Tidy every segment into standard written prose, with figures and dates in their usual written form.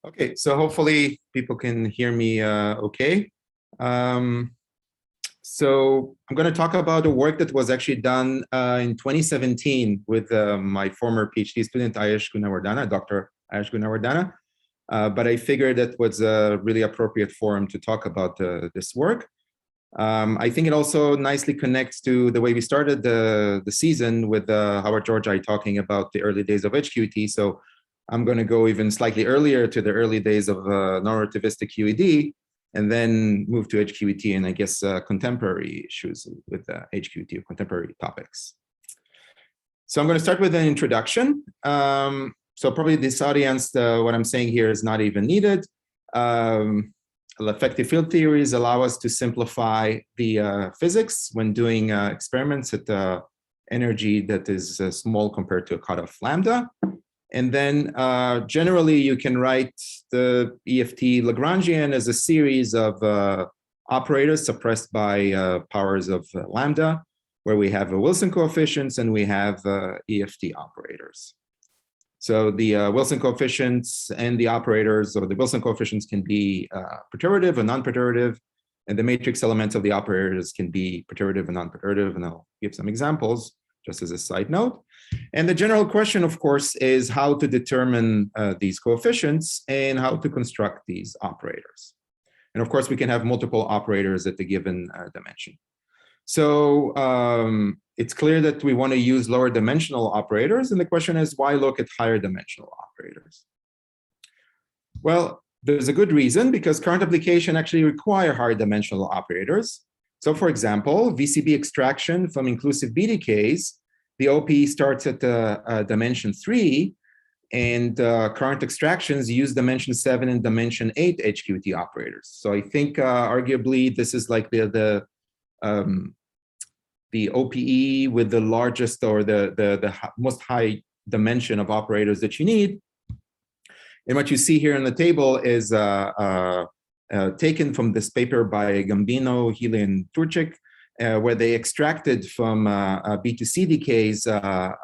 Okay, so hopefully people can hear me okay. So I'm going to talk about a work that was actually done in 2017 with my former PhD student, Gunawardana, Dr. Gunawardana. But I figured that was a really appropriate forum to talk about this work. I think it also nicely connects to the way we started the season with Howard Georgi talking about the early days of HQET. So I'm going to go even slightly earlier to the early days of non-relativistic QED, and then move to HQET and I guess contemporary issues with HQET or contemporary topics. So I'm going to start with an introduction. So probably this audience, what I'm saying here is not even needed. Effective field theories allow us to simplify the physics when doing experiments at energy that is small compared to a cutoff lambda. And then generally you can write the EFT Lagrangian as a series of operators suppressed by powers of lambda, where we have Wilson coefficients and we have EFT operators. So the Wilson coefficients and the operators, or the Wilson coefficients, can be perturbative or non-perturbative, and the matrix elements of the operators can be perturbative and non-perturbative, and I'll give some examples just as a side note. And the general question, of course, is how to determine these coefficients and how to construct these operators. And of course, we can have multiple operators at the given dimension. So it's clear that we want to use lower dimensional operators. And the question is, why look at higher dimensional operators? Well, there's a good reason, because current application actually require higher dimensional operators. So for example, VCB extraction from inclusive B decays, the OPE starts at dimension 3, and current extractions use dimension 7 and dimension 8 HQET operators. So I think arguably this is like the OPE with the largest or the most high dimension of operators that you need. And what you see here in the table is taken from this paper by Gambino, Healy, and Turchik, where they extracted from B2C decays. Of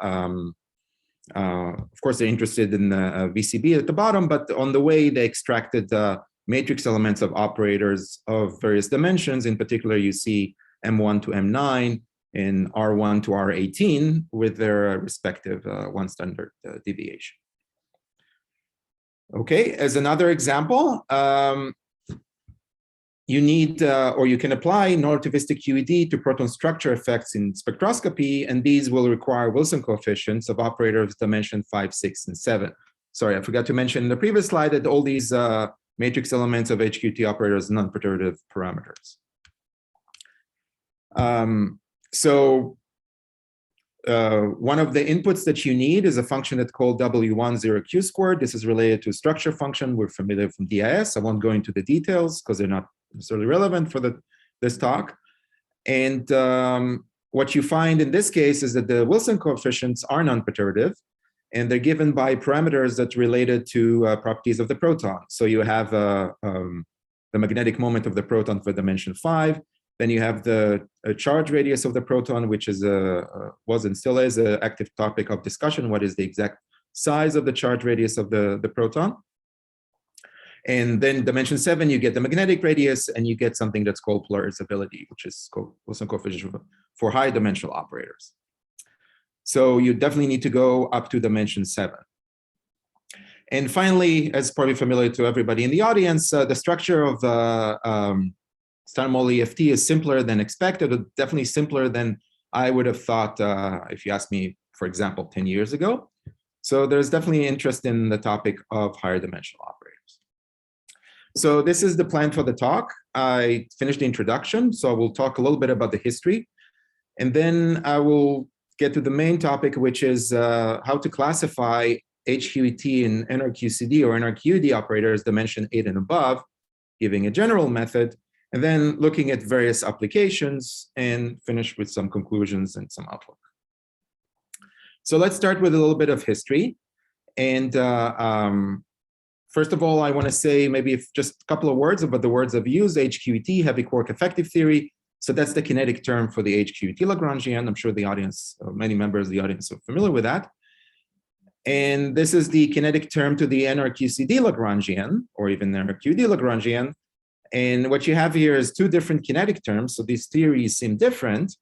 course, they're interested in VCB at the bottom, but on the way they extracted matrix elements of operators of various dimensions. In particular, you see M1 to M9 and R1 to R18 with their respective one standard deviation. Okay, as another example, you need, or you can apply non-relativistic QED to proton structure effects in spectroscopy, and these will require Wilson coefficients of operators dimension 5, 6, and 7. Sorry, I forgot to mention in the previous slide that all these matrix elements of HQET operators are non-perturbative parameters. One of the inputs that you need is a function that's called W10Q squared. This is related to a structure function. We're familiar from DIS. I won't go into the details because they're not necessarily relevant for this talk. And what you find in this case is that the Wilson coefficients are non-perturbative, and they're given by parameters that's related to properties of the proton. So you have the magnetic moment of the proton for dimension 5. Then you have the charge radius of the proton, which is was and still is an active topic of discussion. What is the exact size of the charge radius of the proton? And then dimension 7, you get the magnetic radius, and you get something that's called polarizability, which is Wilson coefficient for high dimensional operators. So you definitely need to go up to dimension 7. And finally, as probably familiar to everybody in the audience, the structure of standard model EFT is simpler than expected, definitely simpler than I would have thought if you asked me, for example, 10 years ago. So there's definitely interest in the topic of higher dimensional operators. So this is the plan for the talk. I finished the introduction, so I will talk a little bit about the history. And then I will get to the main topic, which is how to classify HQET and NRQCD or NRQED operators dimension 8 and above, giving a general method, and then looking at various applications and finish with some conclusions and some outlook. So let's start with a little bit of history. And first of all, I want to say maybe just a couple of words about the words I've used. HQET, heavy quark effective theory. So that's the kinetic term for the HQET Lagrangian. I'm sure the audience, many members of the audience are familiar with that. And this is the kinetic term to the NRQCD Lagrangian, or even NRQED Lagrangian. And what you have here is two different kinetic terms. So these theories seem different.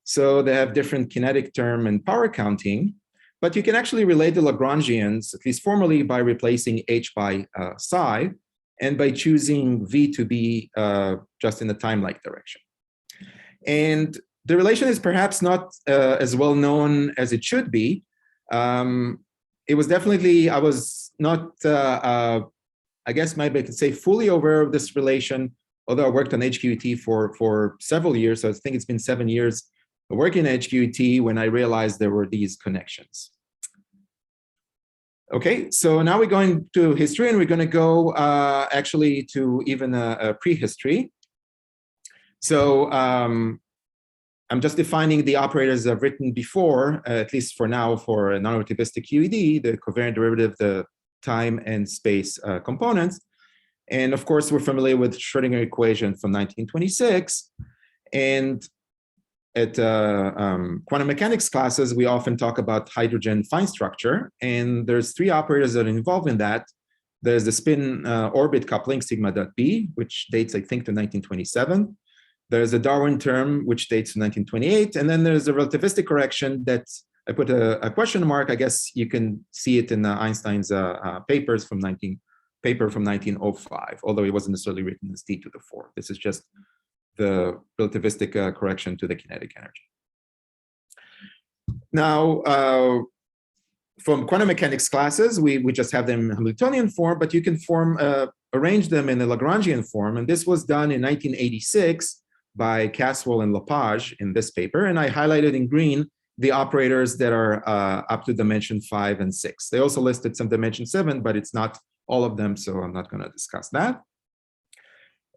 So they have different kinetic term and power counting. But you can actually relate the Lagrangians, at least formally, by replacing h by psi, and by choosing v to be just in the time-like direction. And the relation is perhaps not as well known as it should be. It was definitely, I was not, I guess maybe I could say fully aware of this relation, although I worked on HQET for several years. So I think it's been 7 years working in HQET when I realized there were these connections. Okay, so now we're going to history, and we're going to go actually to even a prehistory. So I'm just defining the operators I've written before, at least for now, for a non-relativistic QED, the covariant derivative, the time and space components. And of course, we're familiar with Schrödinger equation from 1926. And at quantum mechanics classes, we often talk about hydrogen fine structure. And there's three operators that are involved in that. There's the spin orbit coupling, sigma dot b, which dates, I think, to 1927. There's a Darwin term, which dates to 1928. And then there's a relativistic correction that I put a question mark. I guess you can see it in Einstein's papers from 1905, although it wasn't necessarily written as t to the 4. This is just the relativistic correction to the kinetic energy. Now, from quantum mechanics classes, we just have them in Hamiltonian form, but you can arrange them in the Lagrangian form. And this was done in 1986 by Caswell and Lepage in this paper. And I highlighted in green the operators that are up to dimension 5 and 6. They also listed some dimension 7, but it's not all of them, so I'm not going to discuss that.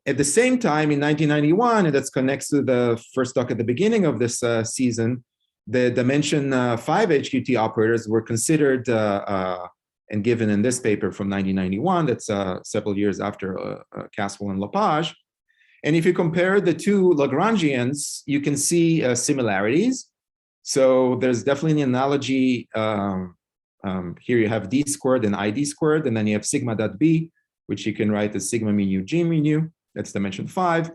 At the same time, in 1991, and that connects to the first talk at the beginning of this season, the dimension 5 HQT operators were considered and given in this paper from 1991. That's several years after Caswell and Lepage. And if you compare the two Lagrangians, you can see similarities. So there's definitely an analogy. Here you have d squared and id squared, and then you have sigma dot b, which you can write as sigma mu nu g mu nu. That's dimension 5.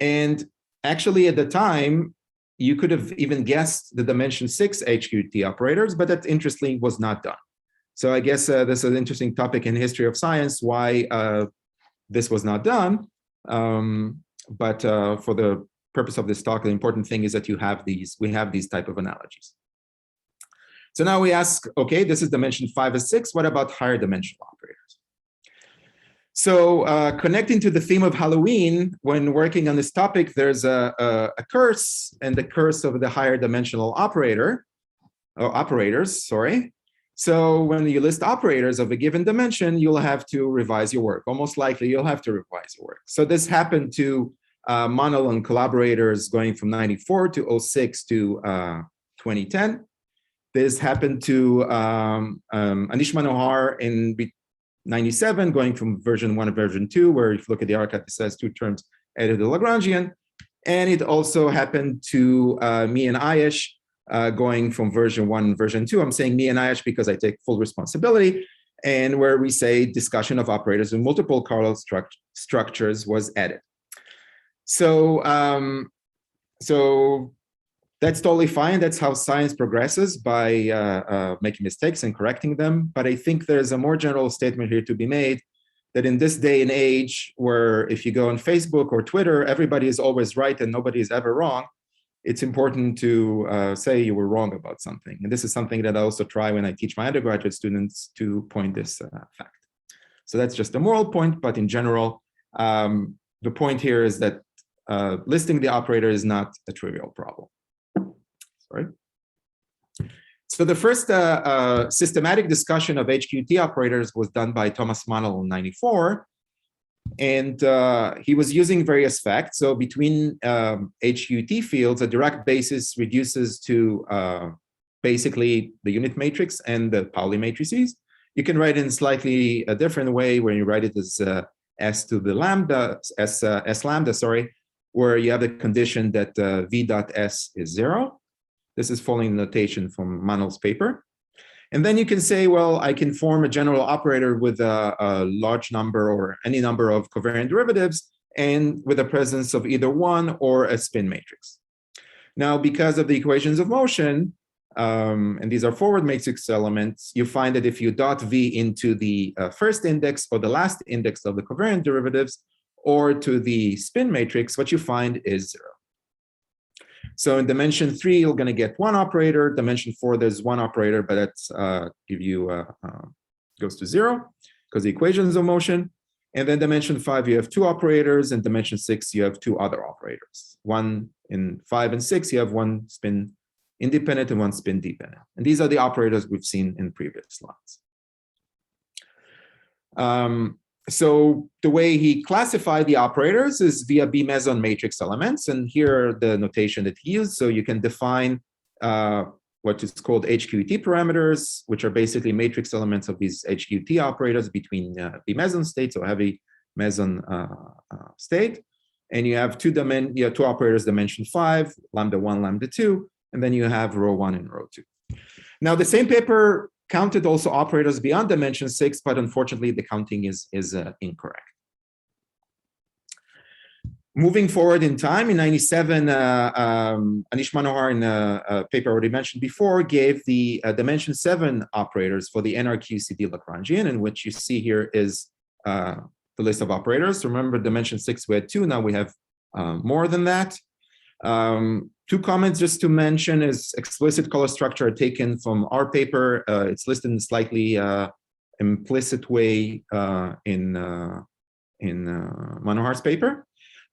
And actually, at the time, you could have even guessed the dimension 6 HQT operators, but that interestingly was not done. So I guess this is an interesting topic in history of science, why this was not done. But for the purpose of this talk, the important thing is that we have these type of analogies. So now we ask, okay, this is dimension 5 and 6. What about higher dimensional operators? So connecting to the theme of Halloween, when working on this topic, there's a curse, and the curse of the higher dimensional operators, sorry. So when you list operators of a given dimension, you'll have to revise your work. Almost likely, you'll have to revise your work. So this happened to Monel and collaborators going from 94 to 06 to 2010. This happened to Anish Manohar in 97, going from version 1 to version 2, where if you look at the archive, it says 2 terms added to Lagrangian. And it also happened to me and Ayesh, going from version 1 to version 2. I'm saying me and Ayesh because I take full responsibility, and where we say discussion of operators with multiple Carlow structures was added. So, so that's totally fine. That's how science progresses, by making mistakes and correcting them. But I think there's a more general statement here to be made, that in this day and age, where if you go on Facebook or Twitter, everybody is always right and nobody is ever wrong, it's important to say you were wrong about something. And this is something that I also try when I teach my undergraduate students to point this fact. So that's just a moral point, but in general, the point here is that listing the operator is not a trivial problem. Sorry. So the first systematic discussion of HQT operators was done by Thomas Monel in 94. And he was using various facts. So between HQT fields, a direct basis reduces to basically the unit matrix and the Pauli matrices. You can write it in slightly a different way, where you write it as S to the lambda, S lambda, sorry, where you have the condition that V dot S is 0. This is following the notation from Monel's paper. And then you can say, well, I can form a general operator with a large number or any number of covariant derivatives and with the presence of either one or a spin matrix. Now, because of the equations of motion, and these are forward matrix elements, you find that if you dot V into the first index or the last index of the covariant derivatives or to the spin matrix, what you find is 0. So in dimension 3, you're going to get one operator. Dimension 4, there's one operator, but that's goes to 0 because the equations of motion. And then dimension 5, you have 2 operators. And dimension 6, you have 2 other operators. One in 5 and 6, you have one spin independent and one spin dependent. And these are the operators we've seen in previous slides. So the way he classified the operators is via B meson matrix elements. And here are the notation that he used. So you can define what is called HQET parameters, which are basically matrix elements of these HQET operators between B meson states or heavy meson state. And you have two operators, dimension 5, lambda 1, lambda 2, and then you have rho 1 and rho 2. Now, the same paper counted also operators beyond dimension 6, but unfortunately, the counting is incorrect. Moving forward in time, in 97, Anish Manohar, in a paper already mentioned before, gave the dimension 7 operators for the NRQCD Lagrangian, and what you see here is the list of operators. Remember, dimension 6, we had 2, now we have more than that. 2 comments just to mention is explicit color structure taken from our paper. It's listed in a slightly implicit way in Manohar's paper.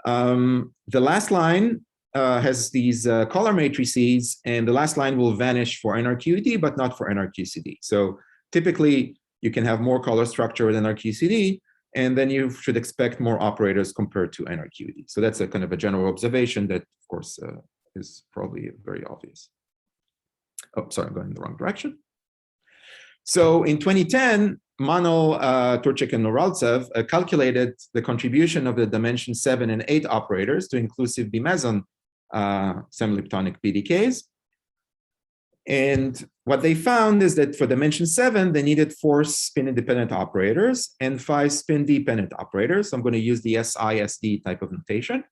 The last line has these color matrices, and the last line will vanish for NRQED, but not for NRQCD. So typically, you can have more color structure with NRQCD, and then you should expect more operators compared to NRQED. So that's a kind of a general observation that, of course, is probably very obvious. Oh, sorry, I'm going in the wrong direction. So in 2010, Manol, Turchik, and Noraltsev calculated the contribution of the dimension 7 and 8 operators to inclusive B meson semi-elliptonic B decays. And what they found is that for dimension 7, they needed 4 spin-independent operators and 5 spin-dependent operators. I'm going to use the SI-SD type of notation.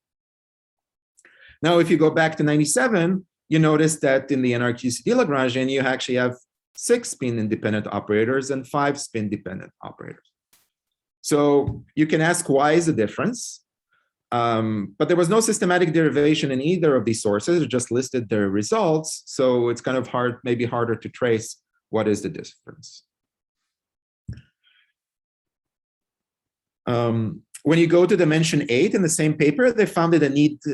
Now, if you go back to 97, you notice that in the NRQCD Lagrangian, you actually have 6 spin-independent operators and 5 spin-dependent operators. So you can ask, why is the difference? But there was no systematic derivation in either of these sources. It just listed their results. So it's kind of hard, maybe harder to trace what is the difference. When you go to dimension 8 in the same paper, they found that it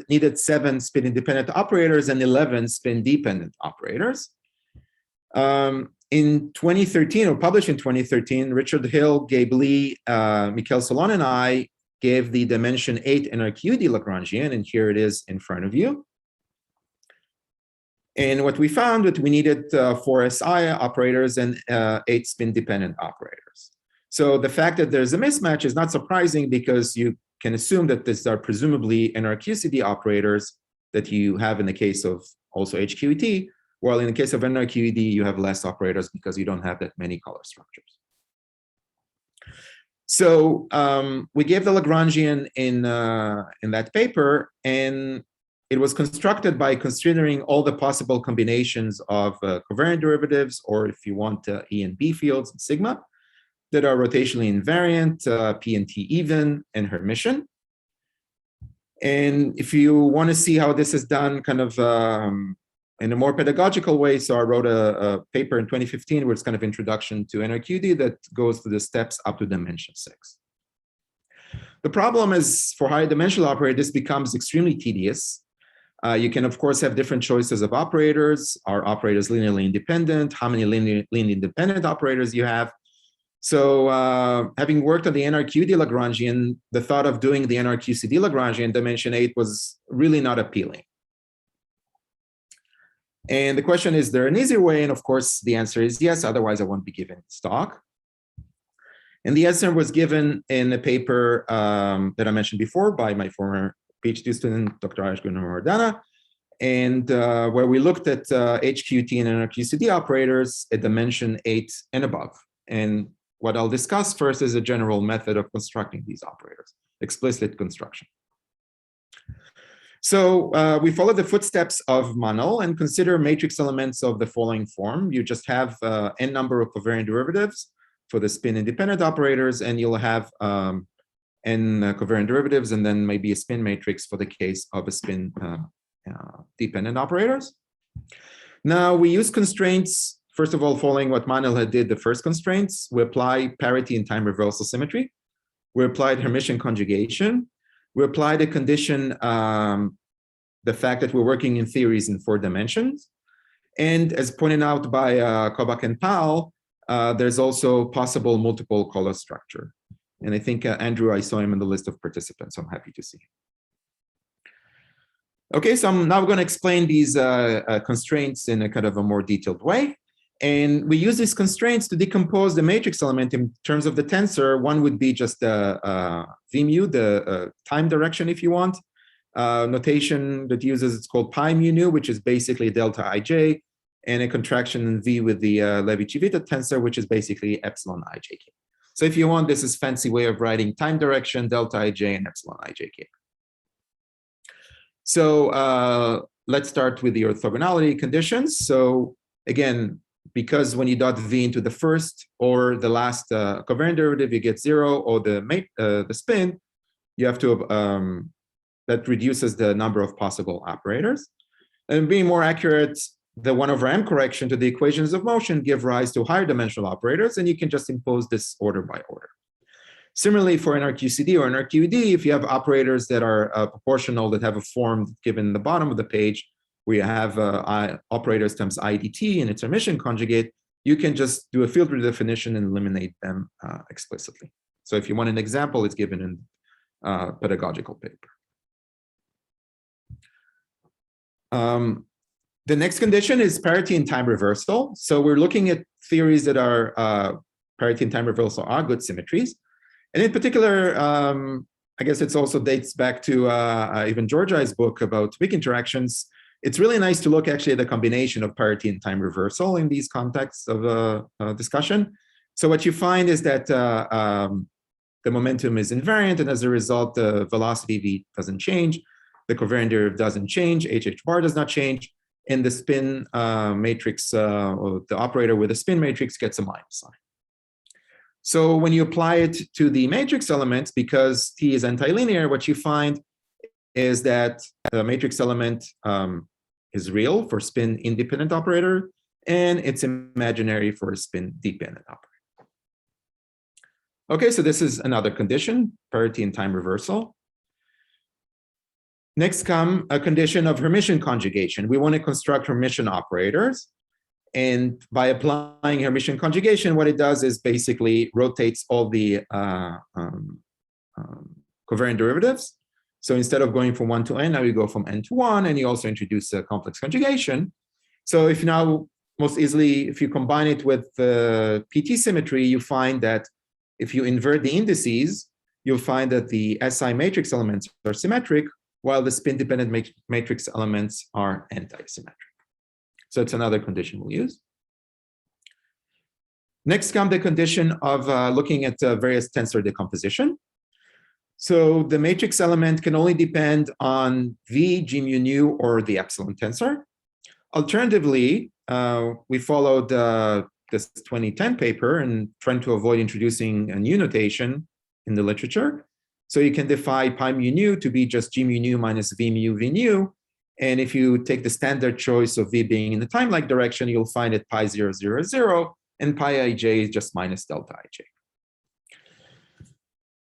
needed 7 spin-independent operators and 11 spin-dependent operators. In 2013, or published in 2013, Richard Hill, Gabe Lee, Mikhail Solon, and I gave the dimension 8 NRQED Lagrangian, and here it is in front of you. And what we found that we needed 4 SI operators and 8 spin-dependent operators. So the fact that there's a mismatch is not surprising because you can assume that these are presumably NRQCD operators that you have in the case of also HQET, while in the case of NRQED, you have less operators because you don't have that many color structures. So we gave the Lagrangian in that paper, and it was constructed by considering all the possible combinations of covariant derivatives, or if you want E and B fields and sigma, that are rotationally invariant, P and T even, and Hermitian. And if you want to see how this is done kind of in a more pedagogical way, so I wrote a paper in 2015 where it's kind of introduction to NRQED that goes through the steps up to dimension 6. The problem is for higher dimensional operators, this becomes extremely tedious. You can, of course, have different choices of operators. Are operators linearly independent? How many linearly independent operators you have? So having worked on the NRQED Lagrangian, the thought of doing the NRQCD Lagrangian dimension 8 was really not appealing. And the question is there an easier way? And of course, the answer is yes, otherwise I won't be given this talk. And the answer was given in a paper that I mentioned before by my former PhD student, Dr. Gunawardana. and where we looked at HQET and NRQCD operators at dimension 8 and above. And what I'll discuss first is a general method of constructing these operators, explicit construction. So we follow the footsteps of Manel and consider matrix elements of the following form. You just have n number of covariant derivatives for the spin-independent operators, and you'll have n covariant derivatives, and then maybe a spin matrix for the case of a spin-dependent operators. Now we use constraints, first of all, following what Manel had did, the first constraints. We apply parity and time reversal symmetry. We applied Hermitian conjugation. We applied a condition, the fact that we're working in theories in 4 dimensions. And as pointed out by Kobach and Powell, there's also possible multiple color structure. And I think Andrew, I saw him in the list of participants, so I'm happy to see him. Okay, so I'm now going to explain these constraints in a kind of a more detailed way. And we use these constraints to decompose the matrix element in terms of the tensor. One would be just v mu, the time direction, if you want. Notation that uses, it's called pi mu nu, which is basically delta ij, and a contraction in v with the Levi-Civita tensor, which is basically epsilon ijk. So if you want, this is fancy way of writing time direction, delta ij, and epsilon ijk. So let's start with the orthogonality conditions. So again, because when you dot v into the first or the last covariant derivative, you get 0, or the spin, you have to, that reduces the number of possible operators. And being more accurate, the 1/m correction to the equations of motion give rise to higher dimensional operators, and you can just impose this order by order. Similarly, for NRQCD or NRQED, if you have operators that are proportional, that have a form given in the bottom of the page, where you have operators times IDT and its Hermitian conjugate, you can just do a field redefinition and eliminate them explicitly. So if you want an example, it's given in pedagogical paper. The next condition is parity and time reversal. So we're looking at theories that are parity and time reversal are good symmetries. And in particular, I guess it also dates back to even Georgi's book about weak interactions. It's really nice to look actually at the combination of parity and time reversal in these contexts of discussion. So what you find is that the momentum is invariant, and as a result, the velocity v doesn't change, the covariant derivative doesn't change, HH bar does not change, and the spin matrix, or the operator with a spin matrix gets a minus sign. So when you apply it to the matrix elements, because T is antilinear, what you find is that the matrix element is real for spin independent operator, and it's imaginary for a spin dependent operator. Okay, so this is another condition, parity and time reversal. Next come a condition of Hermitian conjugation. We want to construct Hermitian operators. And by applying Hermitian conjugation, what it does is basically rotates all the covariant derivatives. So instead of going from 1 to n, now you go from n to 1, and you also introduce a complex conjugation. So if now, most easily, if you combine it with the PT symmetry, you find that if you invert the indices, you'll find that the SI matrix elements are symmetric, while the spin-dependent matrix elements are anti-symmetric. So it's another condition we'll use. Next comes the condition of looking at various tensor decomposition. So the matrix element can only depend on V, G mu nu, or the epsilon tensor. Alternatively, we followed this 2010 paper and trying to avoid introducing a new notation in the literature. So you can define pi mu nu to be just G mu nu minus V mu V nu. And if you take the standard choice of V being in the time-like direction, you'll find it pi 0, 0, 0, and pi ij is just minus delta ij.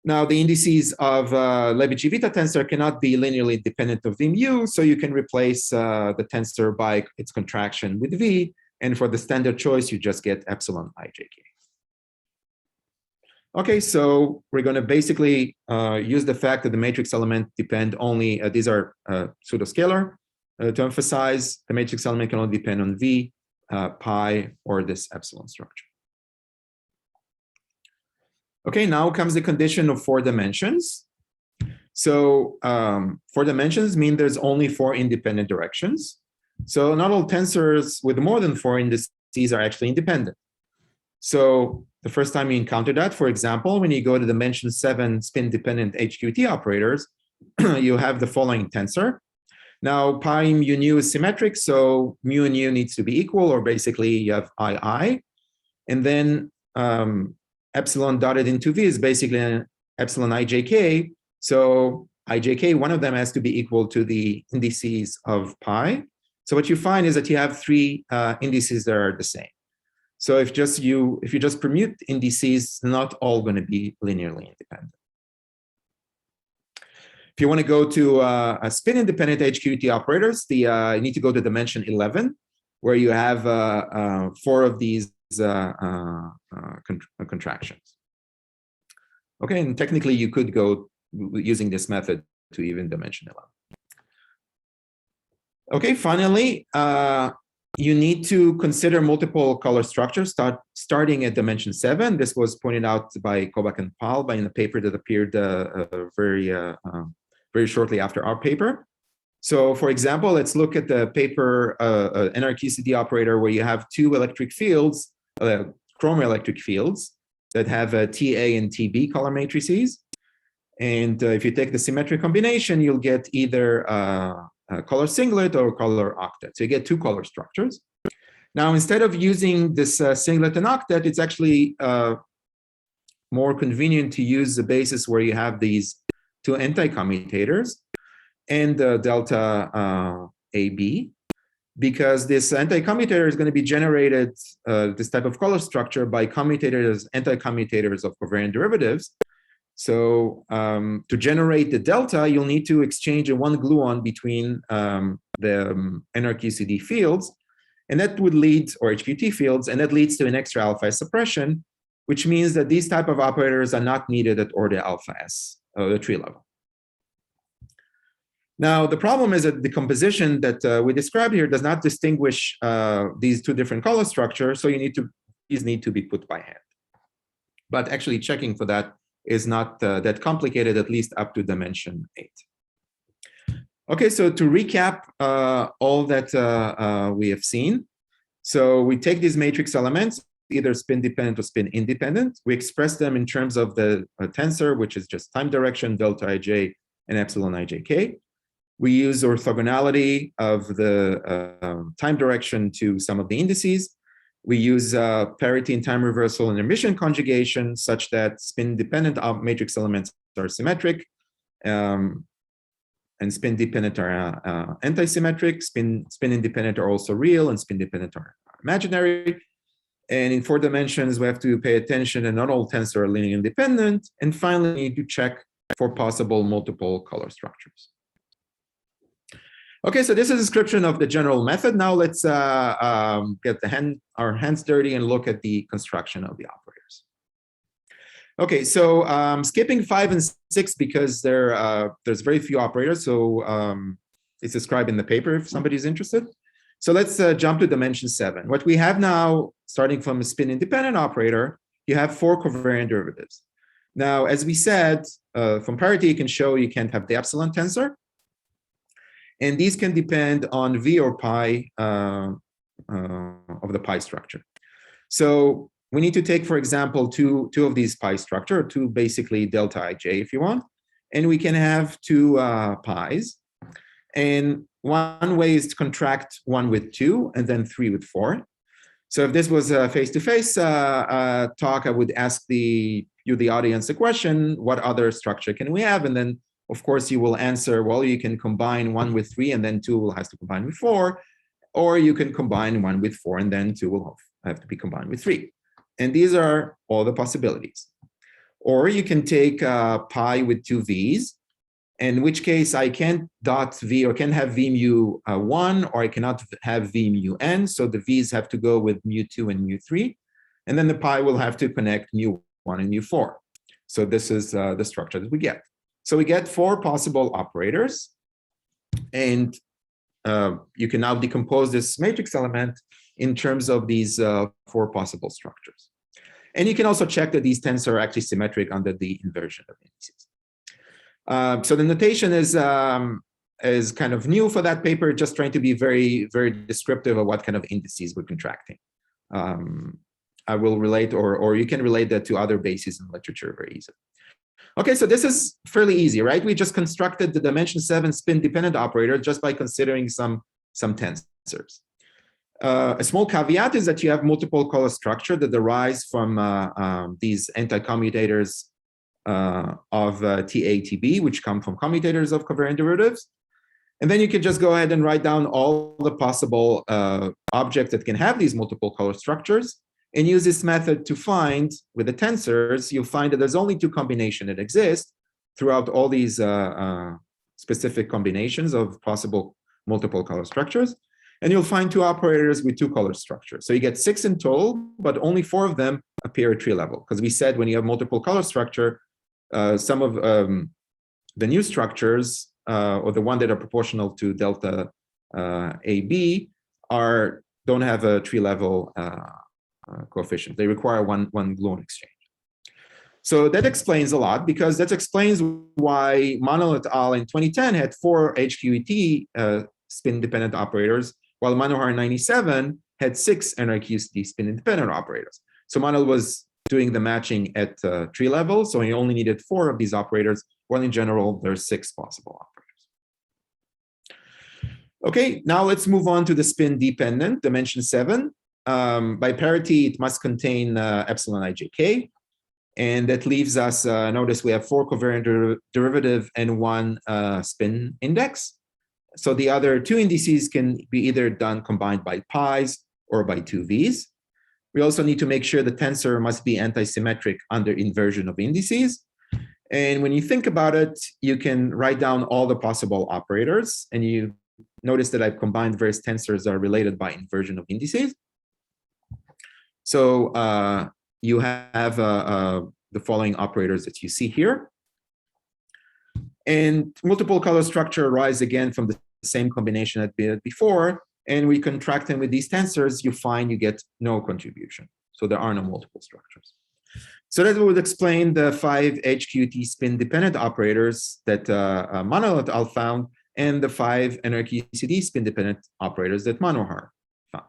Now, the indices of Levi-Civita tensor cannot be linearly independent of V mu, so you can replace the tensor by its contraction with V, and for the standard choice, you just get epsilon ijk. Okay, so we're going to basically use the fact that the matrix element depend only, these are pseudoscalar, to emphasize the matrix element can only depend on V, pi, or this epsilon structure. Okay, now comes the condition of 4 dimensions. So four dimensions mean there's only four independent directions. So not all tensors with more than four indices are actually independent. So the first time you encounter that, for example, when you go to dimension 7 spin-dependent HQET operators, you have the following tensor. Now, pi mu nu is symmetric, so mu and nu needs to be equal, or basically you have I. And then epsilon dotted into V is basically an epsilon ijk. So ijk, one of them has to be equal to the indices of pi. So what you find is that you have three indices that are the same. So if you just permute indices, not all going to be linearly independent. If you want to go to a spin-independent HQET operators, you need to go to dimension 11, where you have four of these contractions. Okay, and technically you could go using this method to even dimension 11. Okay, finally, you need to consider multiple color structures starting at dimension 7. This was pointed out by Kobach and Pal in a paper that appeared very shortly after our paper. So for example, let's look at the paper NRQCD operator where you have two electric fields, chromoelectric fields that have TA and TB color matrices. And if you take the symmetric combination, you'll get either color singlet or color octet. So you get two color structures. Now, instead of using this singlet and octet, it's actually more convenient to use the basis where you have these two anti-commutators and delta AB, because this anti-commutator is going to be generated, this type of color structure, by commutators, anti-commutators of covariant derivatives. So to generate the delta, you'll need to exchange a one gluon between the NRQCD fields, and that would lead, or HQT fields, and that leads to an extra alpha S suppression, which means that these type of operators are not needed at order alpha S, the tree level. Now, the problem is that the decomposition that we described here does not distinguish these two different color structures, so these need to be put by hand. But actually checking for that is not that complicated, at least up to dimension 8. Okay, so to recap all that we have seen. So we take these matrix elements, either spin-dependent or spin-independent. We express them in terms of the tensor, which is just time direction, delta ij, and epsilon ijk. We use orthogonality of the time direction to some of the indices. We use parity and time reversal and Hermitian conjugation such that spin-dependent matrix elements are symmetric, and spin-dependent are anti-symmetric. Spin-independent are also real, and spin-dependent are imaginary. And in 4 dimensions, we have to pay attention that not all tensors are linearly independent. And finally, we need to check for possible multiple color structures. Okay, so this is a description of the general method. Now let's get our hands dirty and look at the construction of the operators. Okay, so skipping 5 and 6 because there's very few operators. So it's described in the paper if somebody's interested. So let's jump to dimension 7. What we have now, starting from a spin-independent operator, you have 4 covariant derivatives. Now, as we said, from parity, you can show you can't have the epsilon tensor. And these can depend on V or pi of the pi structure. So we need to take, for example, two of these pi structure, two basically delta ij if you want, and we can have 2 pi's. And one way is to contract 1 with 2 and then 3 with 4. So if this was a face-to-face talk, I would ask the audience a question, what other structure can we have? And then of course, you will answer, well, you can combine 1 with 3 and then 2 will have to combine with 4, or you can combine 1 with 4 and then 2 will have to be combined with 3. And these are all the possibilities. Or you can take pi with 2 v's, in which case I can't dot v or can have v mu 1, or I cannot have v mu n. So the v's have to go with mu 2 and mu 3. And then the pi will have to connect mu 1 and mu 4. So this is the structure that we get. So we get 4 possible operators, and you can now decompose this matrix element in terms of these 4 possible structures. And you can also check that these tensors are actually symmetric under the inversion of indices. So the notation is kind of new for that paper, just trying to be very, very descriptive of what kind of indices we're contracting. I will relate, or you can relate that to other bases in literature very easily. Okay, so this is fairly easy, right? We just constructed the dimension 7 spin-dependent operator just by considering some tensors. A small caveat is that you have multiple color structure that arise from these anti-commutators of TATB, which come from commutators of covariant derivatives. And then you can just go ahead and write down all the possible objects that can have these multiple color structures and use this method to find, with the tensors, you'll find that there's only 2 combinations that exist throughout all these specific combinations of possible multiple color structures. And you'll find 2 operators with 2 color structures. So you get 6 in total, but only 4 of them appear at tree level. Because we said when you have multiple color structure, some of the new structures, or the one that are proportional to delta AB, don't have a tree level coefficient. They require one gluon exchange. So that explains a lot, because that explains why Manol et al. In 2010 had 4 HQET spin-dependent operators, while Manohar in 97 had 6 NRQCD spin-independent operators. So Manol was doing the matching at tree level, so he only needed 4 of these operators, while in general, there's 6 possible operators. Okay, now let's move on to the spin-dependent, dimension 7. By parity, it must contain epsilon ijk, and that leaves us, notice we have 4 covariant derivative and 1 spin index. So the other 2 indices can be either done combined by pi's or by 2 v's. We also need to make sure the tensor must be anti-symmetric under inversion of indices. And when you think about it, you can write down all the possible operators, and you notice that I've combined various tensors that are related by inversion of indices. So you have the following operators that you see here. And multiple color structure arise again from the same combination that we had before. And we contract them with these tensors, you find you get no contribution. So there are no multiple structures. So that would explain the 5 HQET spin-dependent operators that Manol et al. Found, and the 5 NRQCD spin-dependent operators that Manohar found.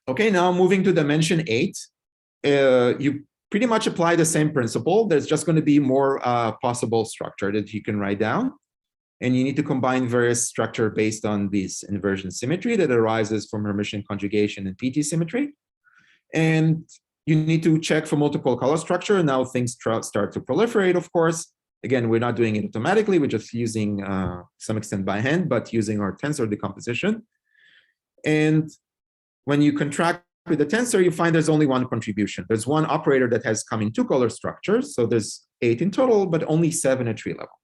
Okay, now moving to dimension 8, you pretty much apply the same principle. There's just going to be more possible structure that you can write down. And you need to combine various structure based on this inversion symmetry that arises from Hermitian conjugation and PT symmetry. And you need to check for multiple color structure. Now things start to proliferate, of course. Again, we're not doing it automatically. We're just using some extent by hand, but using our tensor decomposition. And when you contract with the tensor, you find there's only 1 contribution. There's 1 operator that has come in 2 color structures. So there's 8 in total, but only 7 at tree level.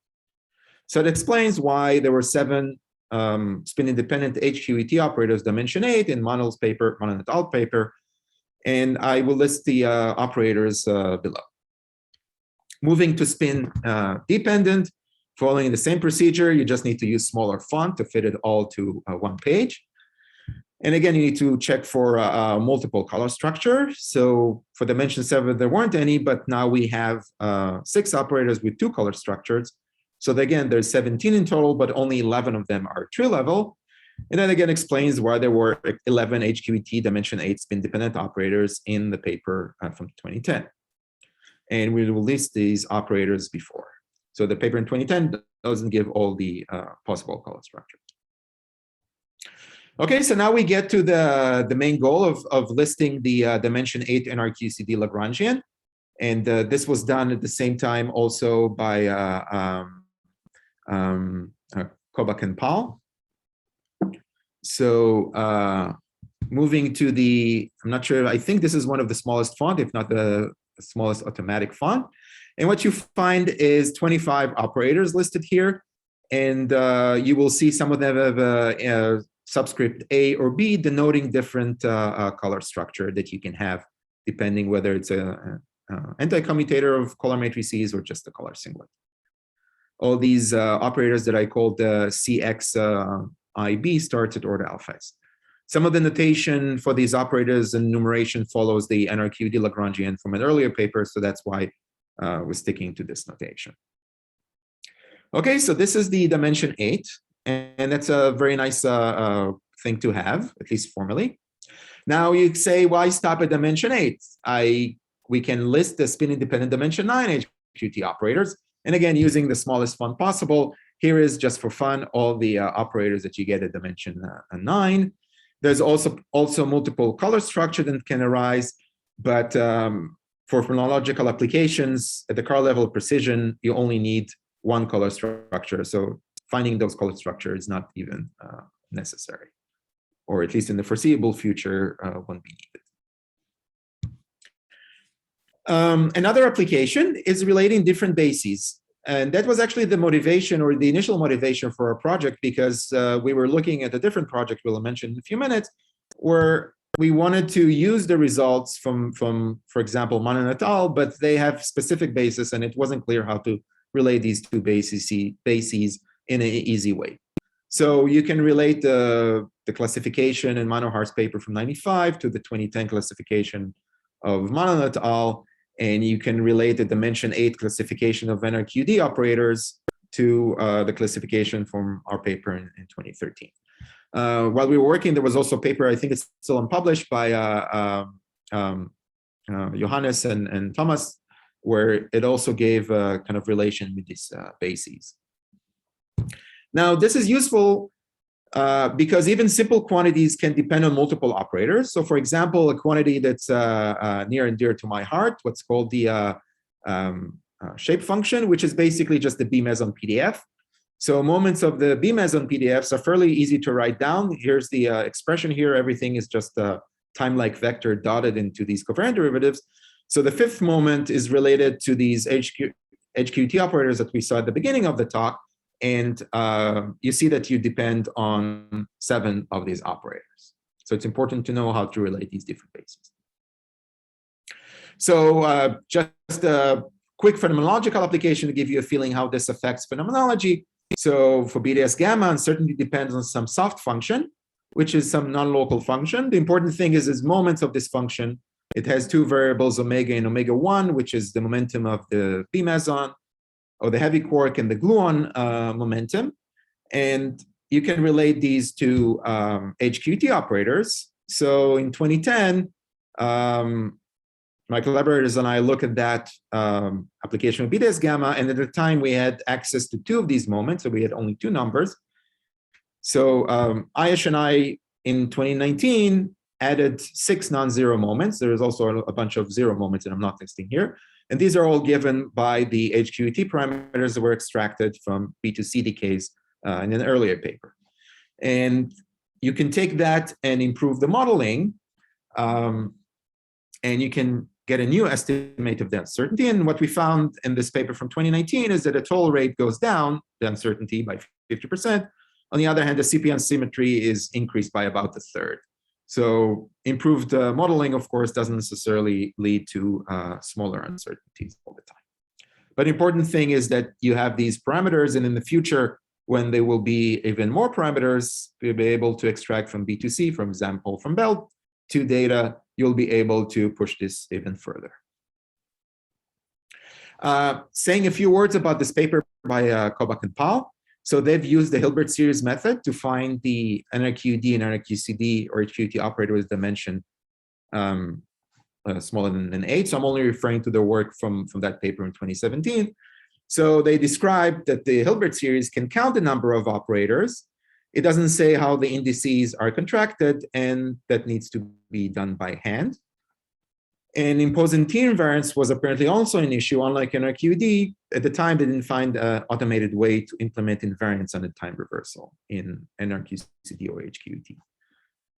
So it explains why there were 7 spin-independent HQET operators, dimension 8, in Manol's paper, Manol et al. Paper. And I will list the operators below. Moving to spin-dependent, following the same procedure, you just need to use smaller font to fit it all to 1 page. And again, you need to check for multiple color structure. So for dimension 7, there weren't any, but now we have 6 operators with 2 color structures. So again, there's 17 in total, but only 11 of them are tree level. And that again explains why there were 11 HQET dimension 8 spin-dependent operators in the paper from 2010. And we will list these operators before. So the paper in 2010 doesn't give all the possible color structures. Okay, so now we get to the main goal of listing the dimension 8 NRQCD Lagrangian. And this was done at the same time also by Kobach and Paul. So moving to I'm not sure, I think this is one of the smallest font, if not the smallest automatic font. And what you find is 25 operators listed here. And you will see some of them have a subscript A or B denoting different color structure that you can have, depending whether it's an anti-commutator of color matrices or just a color singlet. All these operators that I called CXIB starts at order alphas. Some of the notation for these operators and numeration follows the NRQED Lagrangian from an earlier paper, so that's why with sticking to this notation. Okay, so this is the dimension 8, and that's a very nice thing to have, at least formally. Now you say, why stop at dimension 8? We can list the spin-independent dimension 9 HQT operators, and again, using the smallest font possible. Here is, just for fun, all the operators that you get at dimension 9. There's also multiple color structure that can arise, but for phonological applications at the color level of precision, you only need one color structure. So finding those color structure is not even necessary, or at least in the foreseeable future, won't be needed. Another application is relating different bases. And that was actually the motivation, or the initial motivation for our project, because we were looking at a different project we'll mention in a few minutes, where we wanted to use the results from for example, Manon et al., but they have specific bases, and it wasn't clear how to relate these two bases in an easy way. So you can relate the classification in Manohar's paper from 95 to the 2010 classification of Manon et al., and you can relate the dimension 8 classification of NRQED operators to the classification from our paper in 2013. While we were working, there was also a paper, I think it's still unpublished, by Johannes and Thomas, where it also gave a kind of relation with these bases. Now, this is useful because even simple quantities can depend on multiple operators. So for example, a quantity that's near and dear to my heart, what's called the shape function, which is basically just the B meson PDF. So moments of the B meson PDFs are fairly easy to write down. Here's the expression here. Everything is just a time-like vector dotted into these covariant derivatives. So the fifth moment is related to these HQT operators that we saw at the beginning of the talk. And you see that you depend on 7 of these operators. So it's important to know how to relate these different bases. So just a quick phenomenological application to give you a feeling how this affects phenomenology. So for BDS gamma, uncertainty depends on some soft function, which is some non-local function. The important thing is moments of this function. It has 2 variables, omega and omega 1, which is the momentum of the B meson, or the heavy quark, and the gluon momentum. And you can relate these to HQT operators. So in 2010, my collaborators and I looked at that application of BDS gamma, and at the time we had access to 2 of these moments, so we had only 2 numbers. So Ayesh and I, in 2019, added 6 non-zero moments. There is also a bunch of 0 moments that I'm not listing here. And these are all given by the HQET parameters that were extracted from B2C decays in an earlier paper. And you can take that and improve the modeling, and you can get a new estimate of the uncertainty. And what we found in this paper from 2019 is that the total rate goes down, the uncertainty, by 50%. On the other hand, the CP symmetry is increased by about a third. So improved modeling, of course, doesn't necessarily lead to smaller uncertainties all the time. But the important thing is that you have these parameters, and in the future, when there will be even more parameters, you'll be able to extract from B2C, for example, from Bell to data, you'll be able to push this even further. Saying a few words about this paper by Kobach and Pal. So they've used the Hilbert Series method to find the NRQED and NRQCD or HQT operator with dimension smaller than 8. So I'm only referring to their work from that paper in 2017. So they described that the Hilbert series can count the number of operators. It doesn't say how the indices are contracted, and that needs to be done by hand. And imposing t-invariance was apparently also an issue. Unlike NRQED, at the time, they didn't find an automated way to implement invariance on the time reversal in NRQCD or HQET.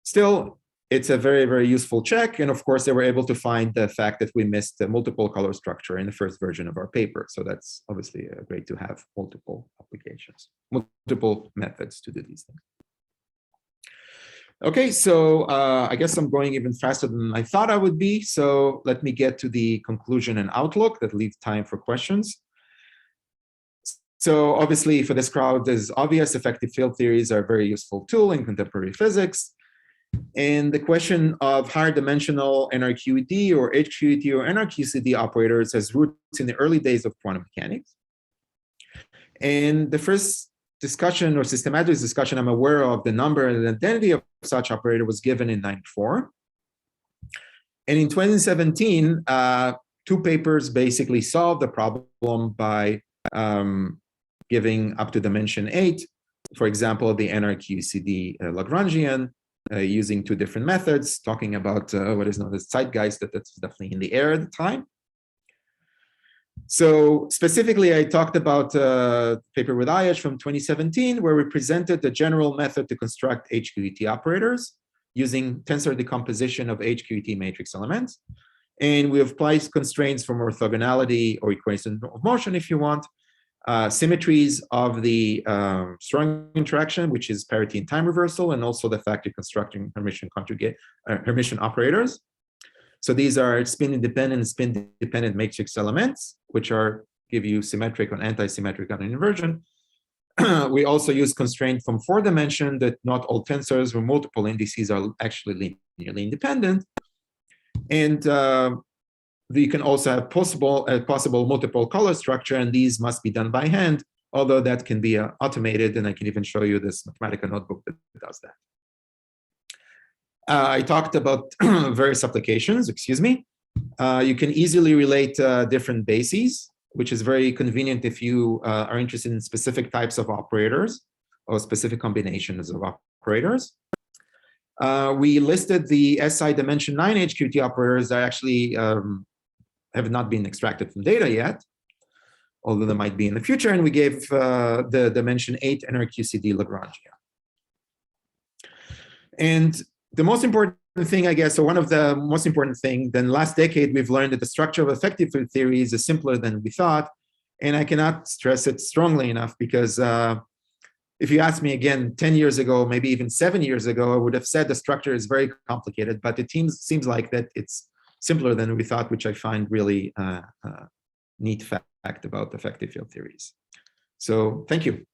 Still, it's a very, very useful check. And of course, they were able to find the fact that we missed the multiple color structure in the first version of our paper. So that's obviously great to have multiple applications, multiple methods to do these things. Okay, so I guess I'm going even faster than I thought I would be. So let me get to the conclusion and outlook that leaves time for questions. So obviously for this crowd, is obvious effective field theories are a very useful tool in contemporary physics. And the question of higher dimensional NRQED or HQET or NRQCD operators has roots in the early days of quantum mechanics. And the first discussion or systematic discussion I'm aware of, the number and the identity of such operator was given in 1994. And in 2017, two papers basically solved the problem by giving up to dimension 8, for example, the NRQCD Lagrangian, using two different methods, talking about what is known as zeitgeist, that's definitely in the air at the time. So specifically, I talked about a paper with Ayash from 2017, where we presented the general method to construct HQET operators using tensor decomposition of HQET matrix elements. And we have applied constraints from orthogonality or equation of motion, if you want, symmetries of the strong interaction, which is parity and time reversal, and also the fact of constructing Hermitian operators. So these are spin-independent and spin-dependent matrix elements, which give you symmetric or anti-symmetric on inversion. We also use constraint from 4 dimension that not all tensors or multiple indices are actually linearly independent. And you can also have possible multiple color structure, and these must be done by hand, although that can be automated, and I can even show you this Mathematica notebook that does that. I talked about various applications, excuse me. You can easily relate different bases, which is very convenient if you are interested in specific types of operators or specific combinations of operators. We listed the SI dimension 9 HQT operators that actually have not been extracted from data yet, although they might be in the future, and we gave the dimension 8 NRQCD Lagrangian. And the most important thing, I guess, or one of the most important thing, then last decade, we've learned that the structure of effective field theories is simpler than we thought. And I cannot stress it strongly enough, because if you asked me again 10 years ago, maybe even 7 years ago, I would have said the structure is very complicated, but it seems like that it's simpler than we thought, which I find really neat fact about effective field theories. So thank you.